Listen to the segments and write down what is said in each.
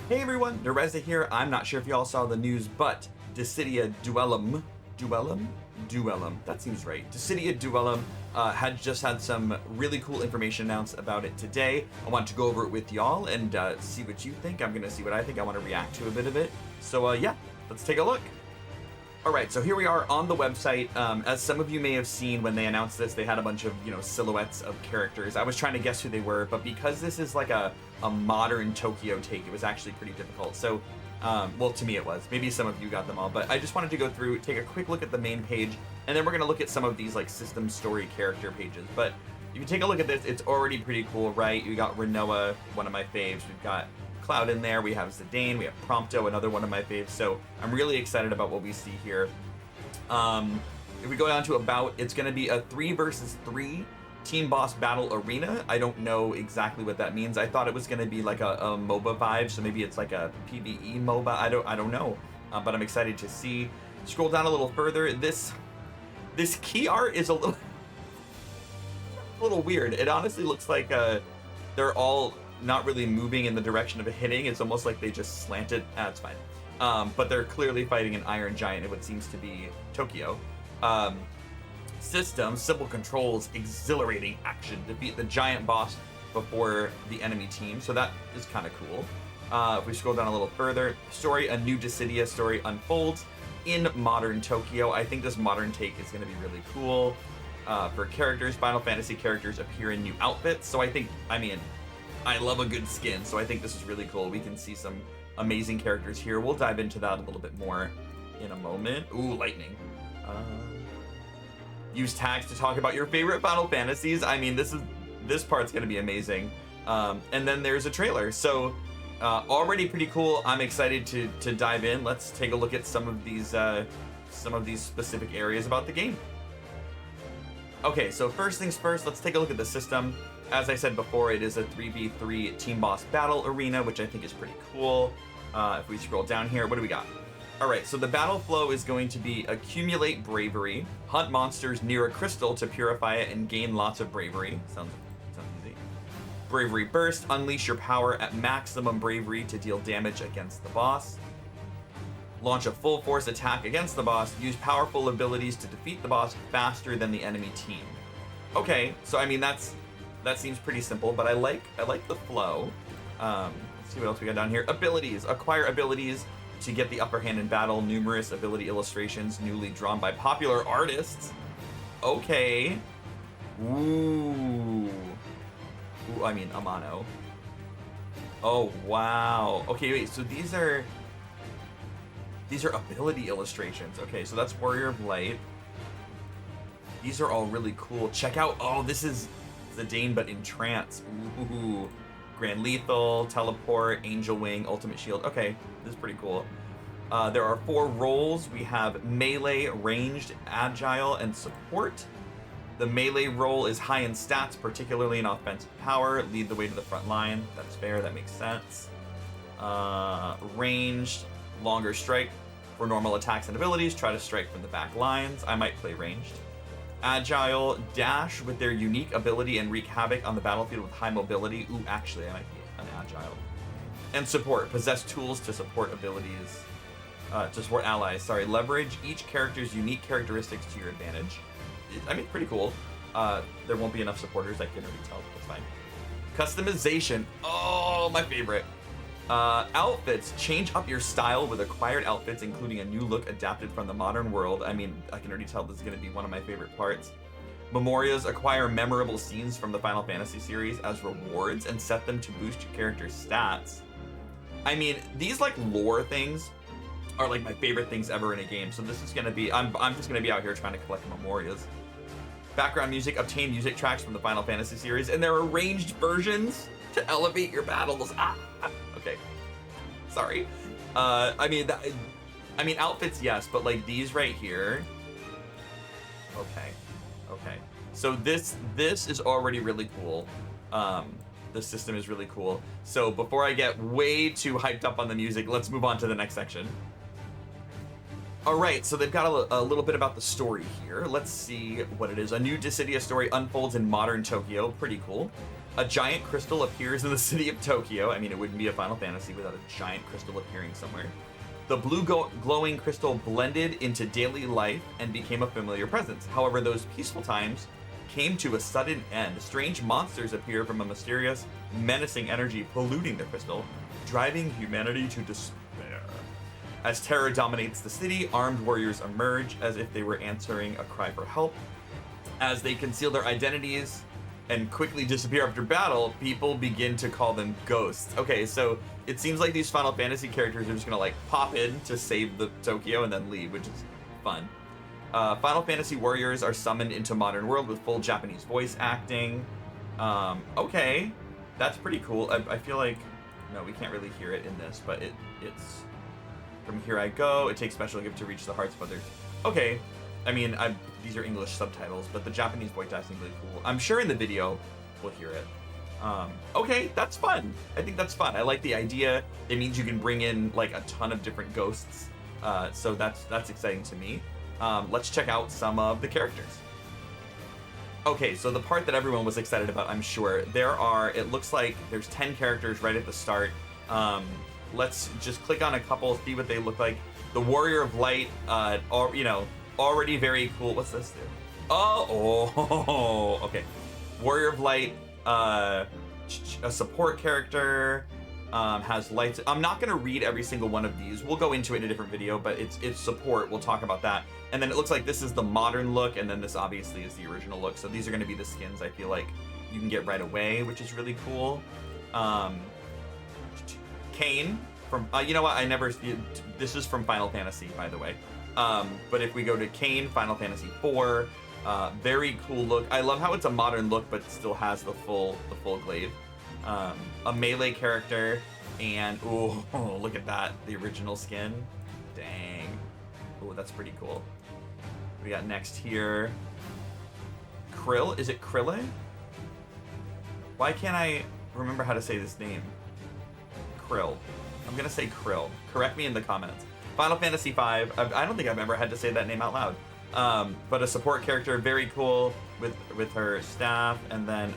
Hey everyone, Nereza here. I'm not sure if y'all saw the news, but Dissidia Duellum, that seems right. Dissidia Duellum had just had some really cool information announced about it today. I want to go over it with y'all and see what you think. I'm gonna see what I think. I want to react to a bit of it. So yeah, let's take a look. All right, so here we are on the website. As some of you may have seen when they announced this, they had a bunch of, silhouettes of characters. I was trying to guess who they were, but because this is like a modern Tokyo take, it was actually pretty difficult. So, well, to me it was. Maybe some of you got them all, but I just wanted to go through, take a quick look at the main page, and then we're gonna look at some of these like system story character pages. But if you take a look at this, it's already pretty cool, right? You got Renoa, one of my faves. We've got Cloud in there, we have Zidane, we have Prompto, another one of my faves, so I'm really excited about what we see here. If we go down to about, it's going to be a 3 versus 3 team boss battle arena. I don't know exactly what that means. I thought it was going to be like a MOBA vibe, so maybe it's like a PvE MOBA. I don't know, but I'm excited to see. Scroll down a little further. This key art is a little weird. It honestly looks like they're all not really moving in the direction of hitting. It's almost like they just slanted. It's fine. But they're clearly fighting an iron giant in what seems to be Tokyo. System, simple controls, exhilarating action. Defeat the giant boss before the enemy team. So that is kind of cool. If we scroll down a little further, story, a new Dissidia story unfolds in modern Tokyo. I think this modern take is going to be really cool. For characters, Final Fantasy characters appear in new outfits. So I love a good skin, so I think this is really cool. We can see some amazing characters here. We'll dive into that a little bit more in a moment. Ooh, lightning. Use tags to talk about your favorite Final Fantasies. I mean, this part's gonna be amazing. And then there's a trailer. So already pretty cool. I'm excited to dive in. Let's take a look at some of these specific areas about the game. Okay, so first things first, let's take a look at the system. As I said before, it is a 3v3 team boss battle arena, which I think is pretty cool. If we scroll down here, what do we got? All right, so the battle flow is going to be accumulate bravery, hunt monsters near a crystal to purify it and gain lots of bravery. Sounds easy. Bravery burst, unleash your power at maximum bravery to deal damage against the boss. Launch a full force attack against the boss. Use powerful abilities to defeat the boss faster than the enemy team. Okay, so I mean that seems pretty simple, but I like the flow. Let's see what else we got down here. Abilities. Acquire abilities to get the upper hand in battle. Numerous ability illustrations newly drawn by popular artists. Okay. Ooh, I mean Amano. Oh wow. Okay, wait. So these are ability illustrations. Okay, so that's Warrior of Light. These are all really cool. Check out. Oh, this is Zidane, but in trance. Ooh. Grand Lethal, Teleport, Angel Wing, Ultimate Shield. Okay, this is pretty cool. There are 4 roles. We have Melee, Ranged, Agile, and Support. The Melee role is high in stats, particularly in offensive power. Lead the way to the front line. That's fair, that makes sense. Ranged, longer strike for normal attacks and abilities. Try to strike from the back lines. I might play Ranged. Agile, dash with their unique ability and wreak havoc on the battlefield with high mobility. Ooh, actually, I might be an Agile. And support, possess tools to support abilities, to support allies. Sorry, leverage each character's unique characteristics to your advantage. I mean, pretty cool. There won't be enough supporters, I can already tell, that's fine. Customization, oh, my favorite. Outfits, change up your style with acquired outfits, including a new look adapted from the modern world. I mean, I can already tell this is going to be one of my favorite parts. Memorias, acquire memorable scenes from the Final Fantasy series as rewards and set them to boost your character's stats. I mean, these like lore things are like my favorite things ever in a game. So this is going to be, I'm just going to be out here trying to collect memorias. Background music, obtain music tracks from the Final Fantasy series, and they're arranged versions to elevate your battles. Okay, sorry. I mean outfits, yes, but like these right here. Okay. So this is already really cool. The system is really cool. So before I get way too hyped up on the music, let's move on to the next section. All right, so they've got a little bit about the story here. Let's see what it is. A new Dissidia story unfolds in modern Tokyo. Pretty cool. A giant crystal appears in the city of Tokyo. I mean, it wouldn't be a Final Fantasy without a giant crystal appearing somewhere. The blue glowing crystal blended into daily life and became a familiar presence. However, those peaceful times came to a sudden end. Strange monsters appear from a mysterious, menacing energy polluting the crystal, driving humanity to despair. As terror dominates the city, armed warriors emerge as if they were answering a cry for help. As they conceal their identities and quickly disappear after battle, people begin to call them ghosts. Okay, so it seems like these Final Fantasy characters are just gonna like pop in to save the Tokyo and then leave, which is fun. Final Fantasy warriors are summoned into modern world with full Japanese voice acting. Okay, that's pretty cool. I feel like, no, we can't really hear it in this, but it's from Here I Go. It takes special gift to reach the hearts of others. Okay, I mean, these are English subtitles, but the Japanese voice acting is really cool. I'm sure in the video we'll hear it. Okay, that's fun. I think that's fun. I like the idea. It means you can bring in like a ton of different ghosts. So that's exciting to me. Let's check out some of the characters. Okay, so the part that everyone was excited about, I'm sure, it looks like there's 10 characters right at the start. Let's just click on a couple, see what they look like. The Warrior of Light, already very cool. What's this do? Oh, okay. Warrior of Light, a support character, has lights. I'm not gonna read every single one of these. We'll go into it in a different video, but it's support. We'll talk about that. And then it looks like this is the modern look, and then this obviously is the original look. So these are gonna be the skins I feel like you can get right away, which is really cool. Kane from, you know what? This is from Final Fantasy, by the way. But if we go to Kane, Final Fantasy IV, very cool look. I love how it's a modern look, but still has the full glaive. A melee character, and oh, look at that, the original skin. Dang. Oh, that's pretty cool. We got next here, Krill. Is it Krille? Why can't I remember how to say this name? Krill. I'm gonna say Krill. Correct me in the comments. Final Fantasy V. I don't think I've ever had to say that name out loud. But a support character, very cool with her staff, and then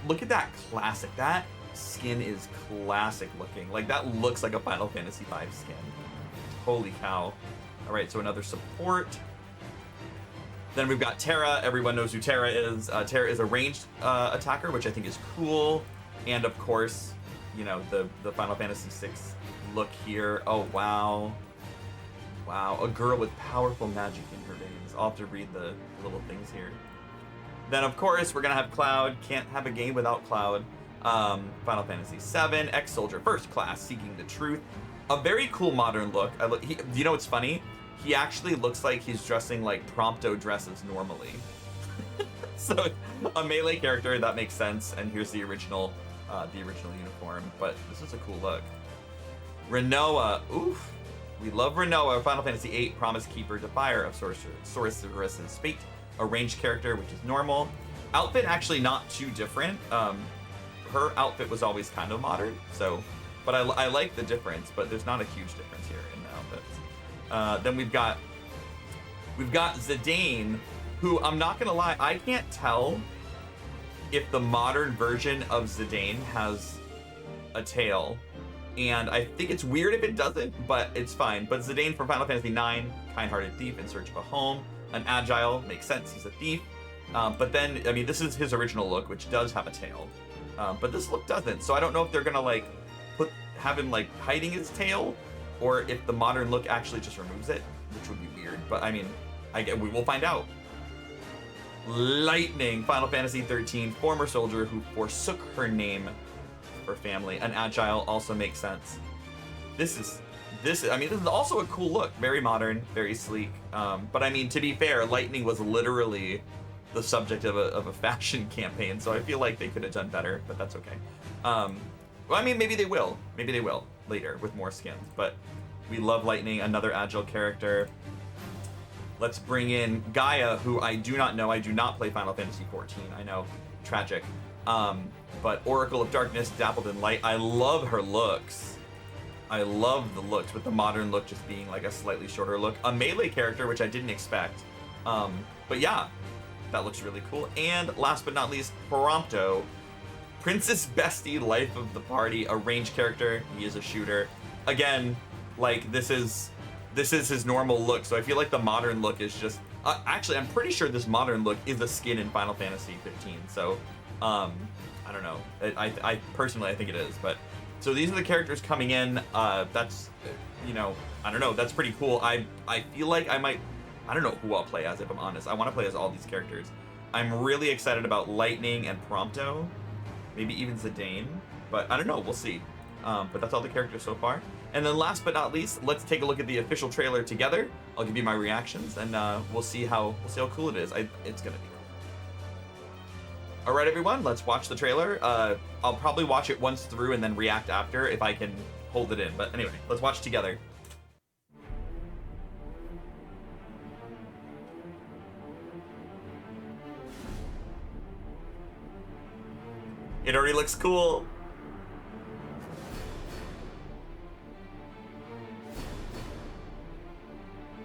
look at that classic. That skin is classic looking. Like that looks like a Final Fantasy V skin. Holy cow! All right, so another support. Then we've got Terra. Everyone knows who Terra is. Terra is a ranged attacker, which I think is cool. And of course, you know, the Final Fantasy VI look here. Oh, wow. Wow, a girl with powerful magic in her veins. I'll have to read the little things here. Then, of course, we're going to have Cloud. Can't have a game without Cloud. Final Fantasy VII, ex-soldier first class, seeking the truth. A very cool modern look. You know what's funny? He actually looks like he's dressing like Prompto dresses normally. So, a melee character, that makes sense. And here's the original uniform. But this is a cool look. Renoa, oof. We love Renoa. Final Fantasy VIII, Promise Keeper, Defier of Sorceress's Fate. A ranged character, which is normal. Outfit actually not too different. Her outfit was always kind of modern, so, but I like the difference, but there's not a huge difference here in the outfits. Then we've got Zidane, who I'm not gonna lie, I can't tell if the modern version of Zidane has a tail. And I think it's weird if it doesn't, but it's fine. But Zidane from Final Fantasy IX, kind-hearted thief in search of a home. An agile, makes sense, he's a thief. But then, I mean, this is his original look, which does have a tail. But this look doesn't, so I don't know if they're gonna like have him like hiding his tail, or if the modern look actually just removes it, which would be weird. But I mean, we will find out. Lightning, Final Fantasy XIII, former soldier who forsook her name for family. An agile also makes sense. This is also a cool look, very modern, very sleek. But I mean, to be fair, Lightning was literally the subject of a fashion campaign, so I feel like they could have done better, but that's okay. Well, I mean, maybe they will later with more skins, but we love Lightning, another agile character. Let's bring in Gaia, who I do not know. I do not play Final Fantasy XIV. I know, tragic. But Oracle of Darkness, dappled in light. I love her looks. I love the looks, with the modern look just being like a slightly shorter look. A melee character, which I didn't expect. But yeah, that looks really cool. And last but not least, Prompto, Princess Bestie, life of the party, a ranged character. He is a shooter. Again, like this is his normal look. So I feel like the modern look is just. Actually, I'm pretty sure this modern look is a skin in Final Fantasy 15. So, I don't know. I personally I think it is. But so these are the characters coming in. That's, you know, I don't know. That's pretty cool. I feel like I might. I don't know who I'll play as if I'm honest. I want to play as all these characters. I'm really excited about Lightning and Prompto, maybe even Zidane. But I don't know. We'll see. But that's all the characters so far. And then last but not least, let's take a look at the official trailer together. I'll give you my reactions, and we'll see how cool it is. It's gonna be cool. All right, everyone, let's watch the trailer. I'll probably watch it once through and then react after if I can hold it in. But anyway, let's watch together. It already looks cool.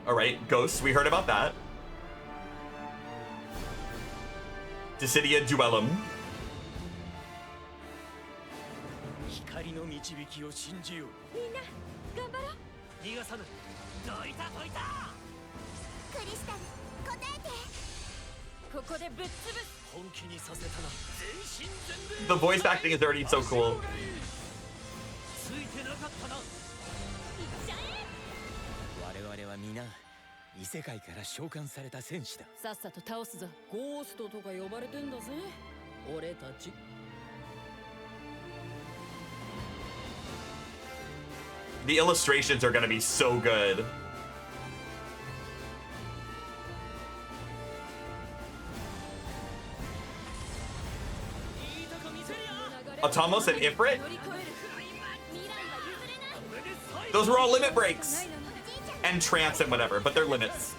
All right, Ghosts, we heard about that. Dissidia Duellum. The voice acting is already so cool. The illustrations are gonna be so good. Atomos and Ifrit? Those were all limit breaks. And trance and whatever, but they're limits.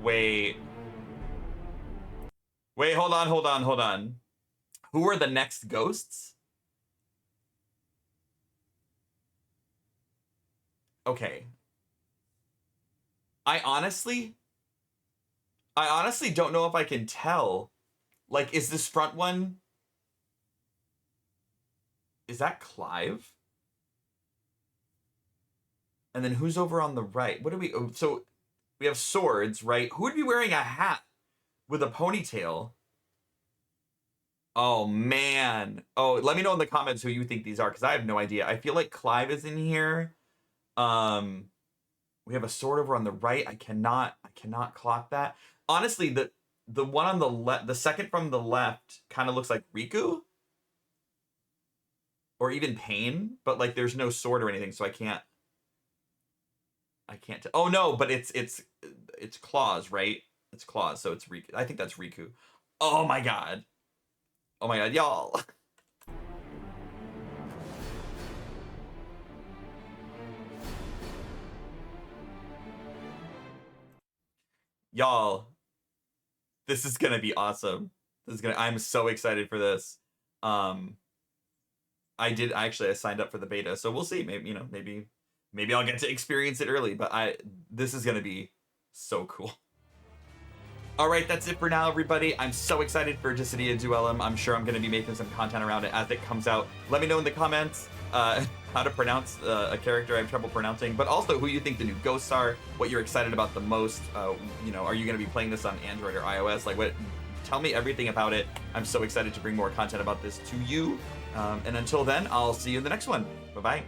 Wait, hold on. Who are the next ghosts? Okay. I honestly don't know if I can tell. Like, is this front one? Is that Clive? And then who's over on the right? What do we... Oh, so we have swords, right? Who would be wearing a hat with a ponytail? Oh, man. Oh, let me know in the comments who you think these are, because I have no idea. I feel like Clive is in here. We have a sword over on the right. I cannot clock that. Honestly, the one on the left, the second from the left, kind of looks like Riku, or even Pain, but like there's no sword or anything, so I can't. Oh no, but it's Claws, right? It's Claws, so it's Riku. I think that's Riku. Oh my god, y'all. Y'all, this is gonna be awesome. I'm so excited for this. I signed up for the beta, so we'll see. Maybe I'll get to experience it early, but this is gonna be so cool. All right, that's it for now, everybody. I'm so excited for Dissidia Duellum. I'm sure I'm gonna be making some content around it as it comes out. Let me know in the comments how to pronounce a character I have trouble pronouncing, but also who you think the new ghosts are, what you're excited about the most. You know, are you going to be playing this on Android or iOS? Like, tell me everything about it. I'm so excited to bring more content about this to you. And until then, I'll see you in the next one. Bye-bye.